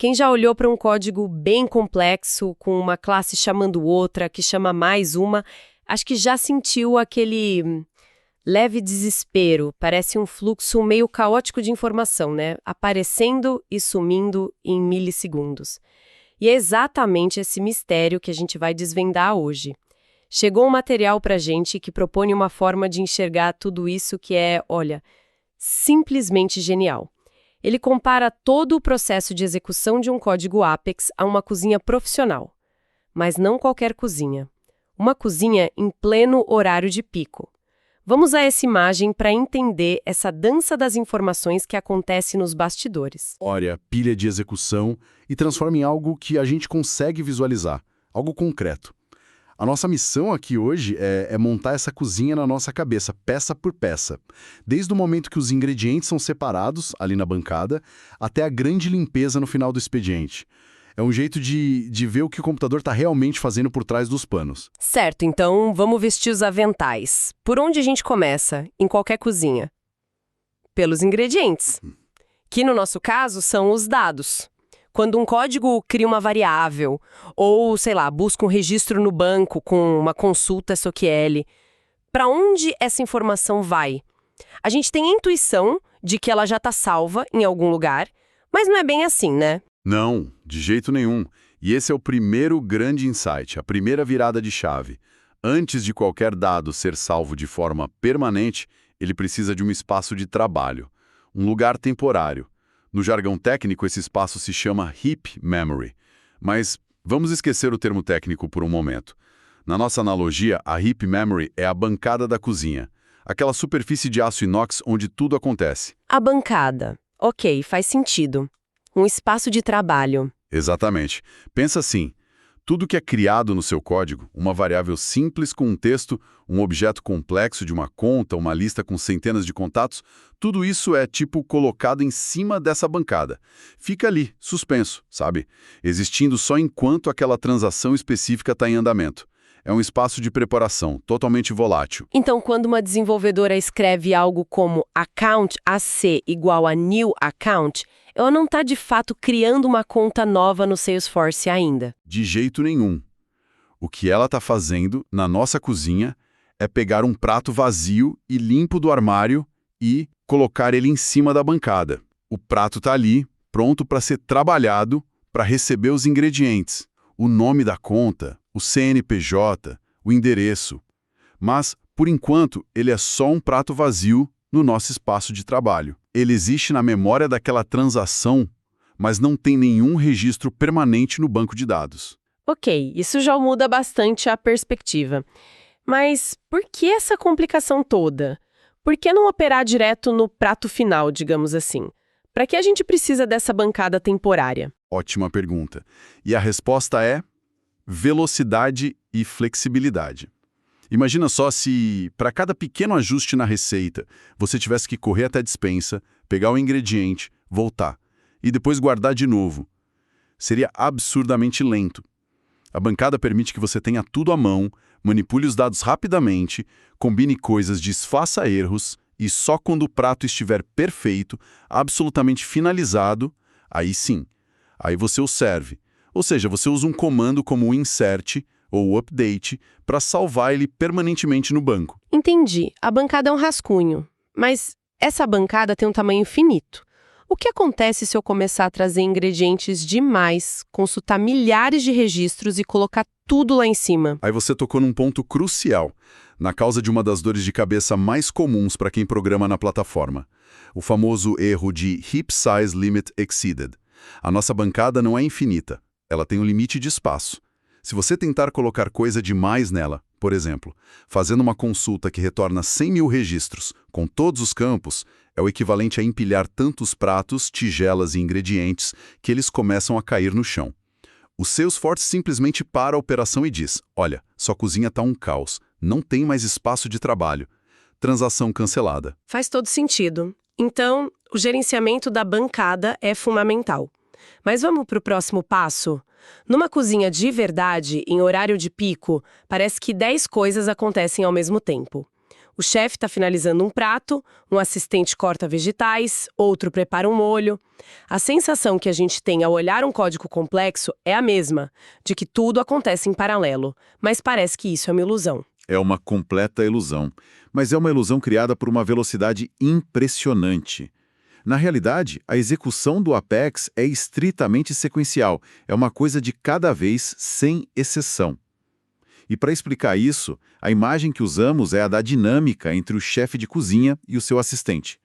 Quem já olhou para um código bem complexo, com uma classe chamando outra, que chama mais uma, acho que já sentiu aquele leve desespero. Parece um fluxo meio caótico de informação, né? Aparecendo e sumindo em milissegundos. E é exatamente esse mistério que a gente vai desvendar hoje. Chegou um material para a gente que propõe uma forma de enxergar tudo isso que é, olha, simplesmente genial. Ele compara todo o processo de execução de um código Apex a uma cozinha profissional. Mas não qualquer cozinha. Uma cozinha em pleno horário de pico. Vamos a essa imagem para entender essa dança das informações que acontece nos bastidores. Olha, pilha de execução e transforma em algo que a gente consegue visualizar, algo concreto. A nossa missão aqui hoje é montar essa cozinha na nossa cabeça, peça por peça. Desde o momento que os ingredientes são separados, ali na bancada, até a grande limpeza no final do expediente. É um jeito de ver o que o computador está realmente fazendo por trás dos panos. Certo, então vamos vestir os aventais. Por onde a gente começa, em qualquer cozinha? Pelos ingredientes, que no nosso caso são os dados. Quando um código cria uma variável, ou, sei lá, busca um registro no banco com uma consulta SQL, para onde essa informação vai? A gente tem a intuição de que ela já está salva em algum lugar, mas não é bem assim, né? Não, de jeito nenhum. E esse é o primeiro grande insight, a primeira virada de chave. Antes de qualquer dado ser salvo de forma permanente, ele precisa de um espaço de trabalho, um lugar temporário. No jargão técnico, esse espaço se chama Heap Memory. Mas vamos esquecer o termo técnico por um momento. Na nossa analogia, a Heap Memory é a bancada da cozinha, aquela superfície de aço inox onde tudo acontece. A bancada. Ok, faz sentido. Um espaço de trabalho. Exatamente. Pensa assim, tudo que é criado no seu código, uma variável simples com um texto, um objeto complexo de uma conta, uma lista com centenas de contatos, tudo isso é, colocado em cima dessa bancada. Fica ali, suspenso, sabe? Existindo só enquanto aquela transação específica está em andamento. É um espaço de preparação, totalmente volátil. Então, quando uma desenvolvedora escreve algo como account AC igual a new account, ela não está de fato criando uma conta nova no Salesforce ainda. De jeito nenhum. O que ela está fazendo na nossa cozinha é pegar um prato vazio e limpo do armário e colocar ele em cima da bancada. O prato está ali, pronto para ser trabalhado, para receber os ingredientes, o nome da conta, o CNPJ, o endereço. Mas, por enquanto, ele é só um prato vazio no nosso espaço de trabalho. Ele existe na memória daquela transação, mas não tem nenhum registro permanente no banco de dados. Ok, isso já muda bastante a perspectiva. Mas por que essa complicação toda? Por que não operar direto no prato final, digamos assim? Para que a gente precisa dessa bancada temporária? Ótima pergunta. E a resposta é velocidade e flexibilidade. Imagina só se, para cada pequeno ajuste na receita, você tivesse que correr até a despensa, pegar o ingrediente, voltar e depois guardar de novo. Seria absurdamente lento. A bancada permite que você tenha tudo à mão, manipule os dados rapidamente, combine coisas, desfaça erros e só quando o prato estiver perfeito, absolutamente finalizado, aí sim, aí você o serve. Ou seja, você usa um comando como o insert ou o update para salvar ele permanentemente no banco. Entendi. A bancada é um rascunho. Mas essa bancada tem um tamanho finito. O que acontece se eu começar a trazer ingredientes demais, consultar milhares de registros e colocar tudo lá em cima? Aí você tocou num ponto crucial, na causa de uma das dores de cabeça mais comuns para quem programa na plataforma. O famoso erro de Heap Size Limit Exceeded. A nossa bancada não é infinita, ela tem um limite de espaço. Se você tentar colocar coisa demais nela, por exemplo, fazendo uma consulta que retorna 100 mil registros, com todos os campos, é o equivalente a empilhar tantos pratos, tigelas e ingredientes que eles começam a cair no chão. O Salesforce simplesmente para a operação e diz, olha, sua cozinha está um caos, não tem mais espaço de trabalho. Transação cancelada. Faz todo sentido. Então, o gerenciamento da bancada é fundamental. Mas vamos para o próximo passo? Numa cozinha de verdade, em horário de pico, parece que 10 coisas acontecem ao mesmo tempo. O chefe está finalizando um prato, um assistente corta vegetais, outro prepara um molho. A sensação que a gente tem ao olhar um código complexo é a mesma, de que tudo acontece em paralelo, mas parece que isso é uma ilusão. É uma completa ilusão, mas é uma ilusão criada por uma velocidade impressionante. Na realidade, a execução do Apex é estritamente sequencial, é uma coisa de cada vez, sem exceção. E para explicar isso, a imagem que usamos é a da dinâmica entre o chefe de cozinha e o seu assistente.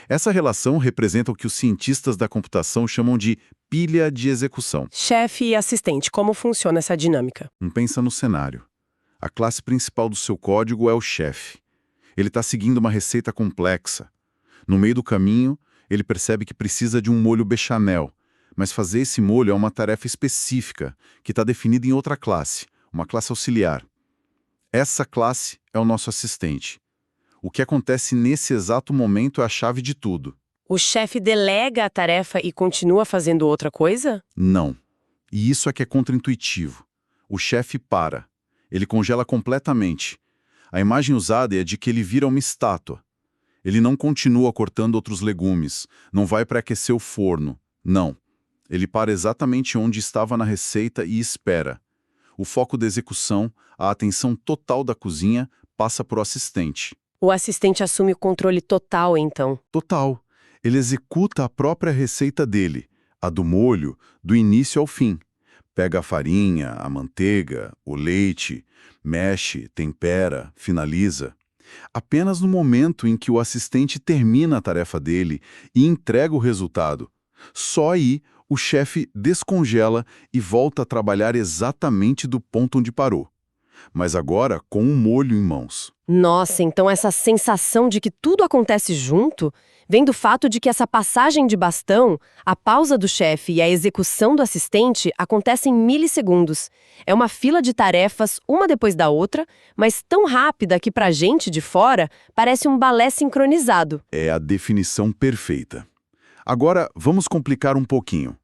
Essa relação representa o que os cientistas da computação chamam de pilha de execução. Chefe e assistente, como funciona essa dinâmica? Pensa no cenário. A classe principal do seu código é o chefe. Ele está seguindo uma receita complexa. No meio do caminho, ele percebe que precisa de um molho bechamel, mas fazer esse molho é uma tarefa específica, que está definida em outra classe, uma classe auxiliar. Essa classe é o nosso assistente. O que acontece nesse exato momento é a chave de tudo. O chefe delega a tarefa e continua fazendo outra coisa? Não. E isso é que é contraintuitivo. O chefe para. Ele congela completamente. A imagem usada é a de que ele vira uma estátua. Ele não continua cortando outros legumes, não vai para aquecer o forno. Não. Ele para exatamente onde estava na receita e espera. O foco da execução, a atenção total da cozinha, passa para o assistente. O assistente assume o controle total, então. Total. Ele executa a própria receita dele, a do molho, do início ao fim. Pega a farinha, a manteiga, o leite, mexe, tempera, finaliza. Apenas no momento em que o assistente termina a tarefa dele e entrega o resultado, só aí o chefe descongela e volta a trabalhar exatamente do ponto onde parou. Mas agora com um molho em mãos. Nossa, então essa sensação de que tudo acontece junto vem do fato de que essa passagem de bastão, a pausa do chefe e a execução do assistente acontecem em milissegundos. É uma fila de tarefas, uma depois da outra, mas tão rápida que pra gente de fora parece um balé sincronizado. É a definição perfeita. Agora, vamos complicar um pouquinho.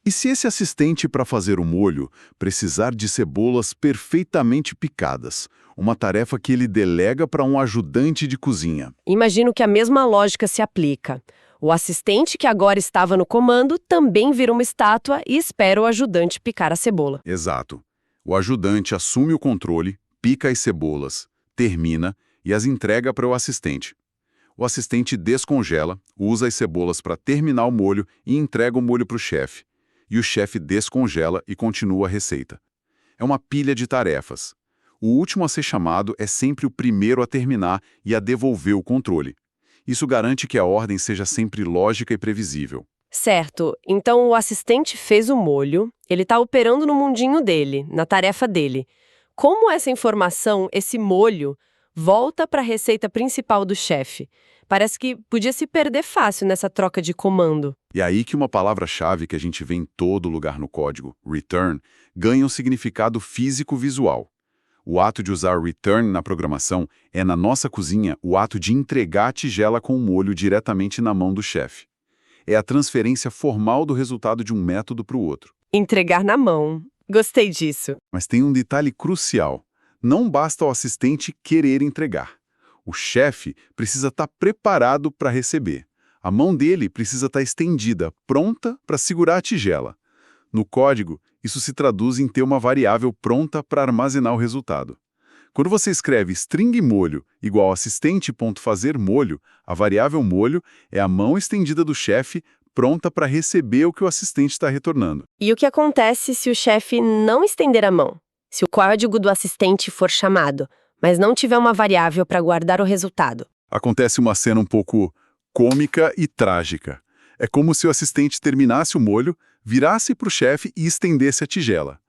E se esse assistente para fazer o molho precisar de cebolas perfeitamente picadas, uma tarefa que ele delega para um ajudante de cozinha? Imagino que a mesma lógica se aplica. O assistente que agora estava no comando também vira uma estátua e espera o ajudante picar a cebola. Exato. O ajudante assume o controle, pica as cebolas, termina e as entrega para o assistente. O assistente descongela, usa as cebolas para terminar o molho e entrega o molho para o chefe. E o chefe descongela e continua a receita. É uma pilha de tarefas. O último a ser chamado é sempre o primeiro a terminar e a devolver o controle. Isso garante que a ordem seja sempre lógica e previsível. Certo, então o assistente fez o molho, ele está operando no mundinho dele, na tarefa dele. Como essa informação, esse molho, volta para a receita principal do chefe? Parece que podia se perder fácil nessa troca de comando. E é aí que uma palavra-chave que a gente vê em todo lugar no código, return, ganha um significado físico-visual. O ato de usar return na programação é, na nossa cozinha, o ato de entregar a tigela com o molho diretamente na mão do chefe. É a transferência formal do resultado de um método para o outro. Entregar na mão. Gostei disso. Mas tem um detalhe crucial. Não basta o assistente querer entregar. O chefe precisa estar preparado para receber. A mão dele precisa estar estendida, pronta para segurar a tigela. No código, isso se traduz em ter uma variável pronta para armazenar o resultado. Quando você escreve string molho igual assistente.fazer molho, a variável molho é a mão estendida do chefe pronta para receber o que o assistente está retornando. E o que acontece se o chefe não estender a mão? Se o código do assistente for chamado, mas não tiver uma variável para guardar o resultado? Acontece uma cena um pouco cômica e trágica. É como se o assistente terminasse o molho, virasse para o chefe e estendesse a tigela.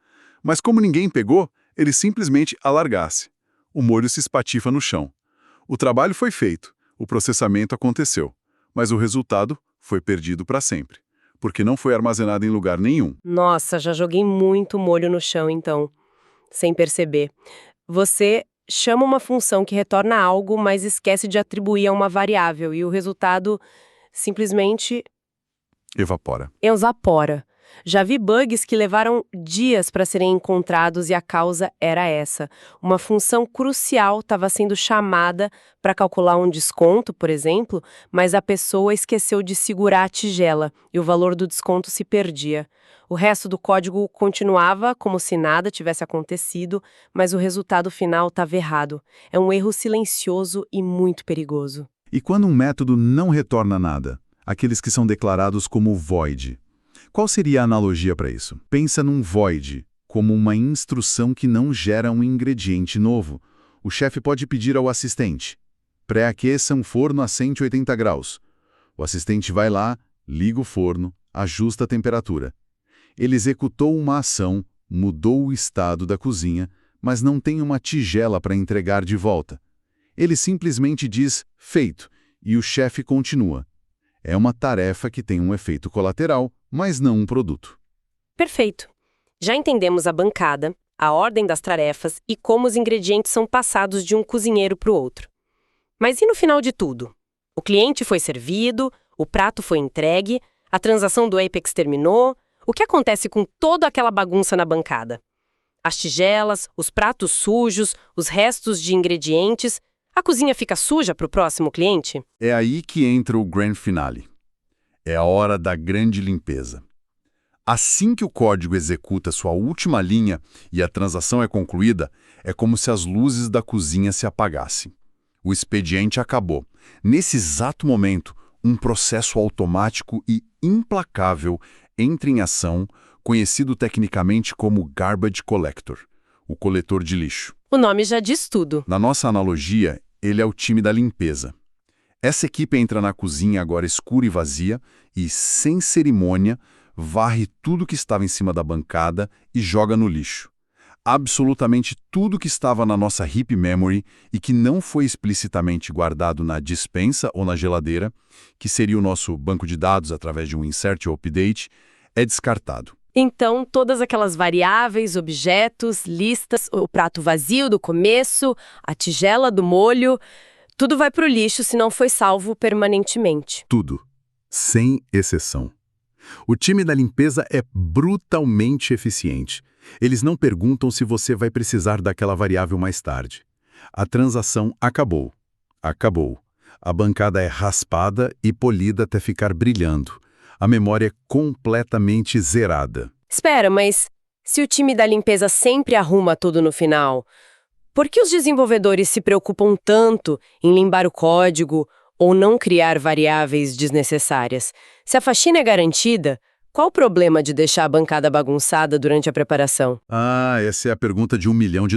Mas como ninguém pegou, ele simplesmente a largasse. O molho se espatifa no chão. O trabalho foi feito, o processamento aconteceu, mas o resultado foi perdido para sempre, porque não foi armazenado em lugar nenhum. Nossa, já joguei muito molho no chão, então, sem perceber. Você chama uma função que retorna algo, mas esquece de atribuir a uma variável, e o resultado simplesmente Evapora. evapora. Já vi bugs que levaram dias para serem encontrados e a causa era essa. Uma função crucial estava sendo chamada para calcular um desconto, por exemplo, mas a pessoa esqueceu de segurar a tigela e o valor do desconto se perdia. O resto do código continuava como se nada tivesse acontecido, mas o resultado final estava errado. É um erro silencioso e muito perigoso. E quando um método não retorna nada? Aqueles que são declarados como void. Qual seria a analogia para isso? Pensa num void, como uma instrução que não gera um ingrediente novo. O chefe pode pedir ao assistente: pré-aqueça um forno a 180 graus. O assistente vai lá, liga o forno, ajusta a temperatura. Ele executou uma ação, mudou o estado da cozinha, mas não tem uma tigela para entregar de volta. Ele simplesmente diz feito, e o chefe continua. É uma tarefa que tem um efeito colateral, mas não um produto. Perfeito. Já entendemos a bancada, a ordem das tarefas e como os ingredientes são passados de um cozinheiro para o outro. Mas e no final de tudo? O cliente foi servido, o prato foi entregue, a transação do Apex terminou. O que acontece com toda aquela bagunça na bancada? As tigelas, os pratos sujos, os restos de ingredientes. A cozinha fica suja para o próximo cliente? É aí que entra o grand finale. É a hora da grande limpeza. Assim que o código executa sua última linha e a transação é concluída, é como se as luzes da cozinha se apagassem. O expediente acabou. Nesse exato momento, um processo automático e implacável entra em ação, conhecido tecnicamente como Garbage Collector, o coletor de lixo. O nome já diz tudo. Na nossa analogia, ele é o time da limpeza. Essa equipe entra na cozinha agora escura e vazia e, sem cerimônia, varre tudo que estava em cima da bancada e joga no lixo. Absolutamente tudo que estava na nossa heap memory e que não foi explicitamente guardado na despensa ou na geladeira, que seria o nosso banco de dados através de um insert ou update, é descartado. Então, todas aquelas variáveis, objetos, listas, o prato vazio do começo, a tigela do molho, tudo vai para o lixo se não foi salvo permanentemente. Tudo, sem exceção. O time da limpeza é brutalmente eficiente. Eles não perguntam se você vai precisar daquela variável mais tarde. A transação acabou. Acabou. A bancada é raspada e polida até ficar brilhando. A memória é completamente zerada. Espera, mas se o time da limpeza sempre arruma tudo no final, por que os desenvolvedores se preocupam tanto em limpar o código ou não criar variáveis desnecessárias? Se a faxina é garantida, qual o problema de deixar a bancada bagunçada durante a preparação? Essa é a pergunta de $1 milhão.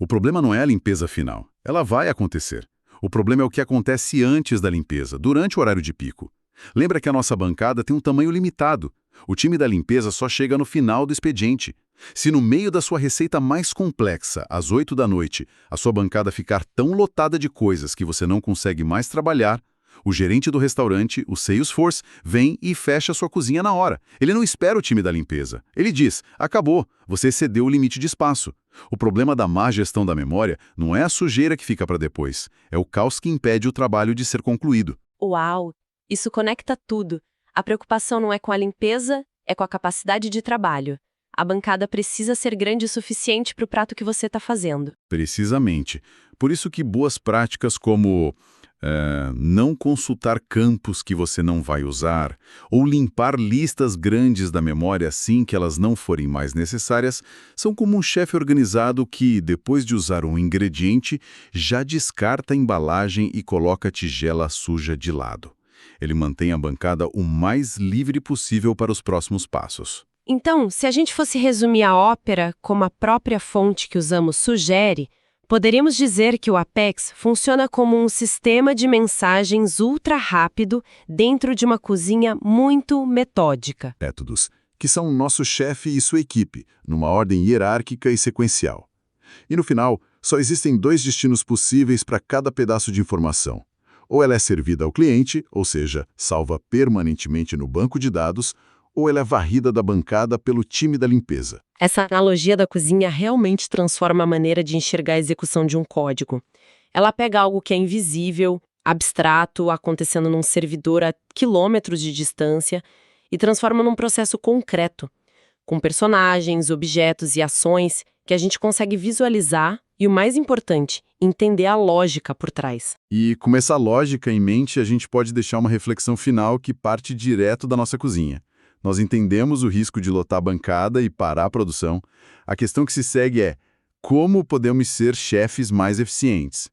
O problema não é a limpeza final. Ela vai acontecer. O problema é o que acontece antes da limpeza, durante o horário de pico. Lembra que a nossa bancada tem um tamanho limitado. O time da limpeza só chega no final do expediente. Se no meio da sua receita mais complexa, às 8 da noite, a sua bancada ficar tão lotada de coisas que você não consegue mais trabalhar, o gerente do restaurante, o Salesforce, vem e fecha sua cozinha na hora. Ele não espera o time da limpeza. Ele diz: acabou, você excedeu o limite de espaço. O problema da má gestão da memória não é a sujeira que fica para depois, é o caos que impede o trabalho de ser concluído. Uau! Isso conecta tudo. A preocupação não é com a limpeza, é com a capacidade de trabalho. A bancada precisa ser grande o suficiente para o prato que você está fazendo. Precisamente. Por isso que boas práticas como não consultar campos que você não vai usar, ou limpar listas grandes da memória assim que elas não forem mais necessárias, são como um chefe organizado que, depois de usar um ingrediente, já descarta a embalagem e coloca a tigela suja de lado. Ele mantém a bancada o mais livre possível para os próximos passos. Então, se a gente fosse resumir a ópera como a própria fonte que usamos sugere, poderíamos dizer que o Apex funciona como um sistema de mensagens ultra rápido dentro de uma cozinha muito metódica. Métodos, que são o nosso chefe e sua equipe, numa ordem hierárquica e sequencial. E no final, só existem 2 destinos possíveis para cada pedaço de informação. Ou ela é servida ao cliente, ou seja, salva permanentemente no banco de dados, ou ela é varrida da bancada pelo time da limpeza. Essa analogia da cozinha realmente transforma a maneira de enxergar a execução de um código. Ela pega algo que é invisível, abstrato, acontecendo num servidor a quilômetros de distância, e transforma num processo concreto, com personagens, objetos e ações que a gente consegue visualizar e, o mais importante, entender a lógica por trás. E com essa lógica em mente, a gente pode deixar uma reflexão final que parte direto da nossa cozinha. Nós entendemos o risco de lotar a bancada e parar a produção. A questão que se segue é: como podemos ser chefes mais eficientes?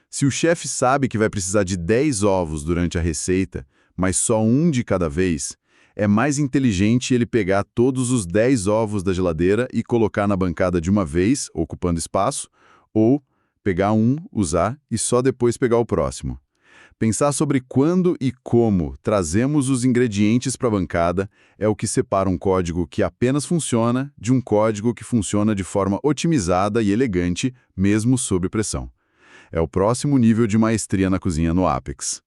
Se o chefe sabe que vai precisar de 10 ovos durante a receita, mas só um de cada vez, é mais inteligente ele pegar todos os 10 ovos da geladeira e colocar na bancada de uma vez, ocupando espaço, ou pegar um, usar e só depois pegar o próximo. Pensar sobre quando e como trazemos os ingredientes para a bancada é o que separa um código que apenas funciona de um código que funciona de forma otimizada e elegante, mesmo sob pressão. É o próximo nível de maestria na cozinha no Apex.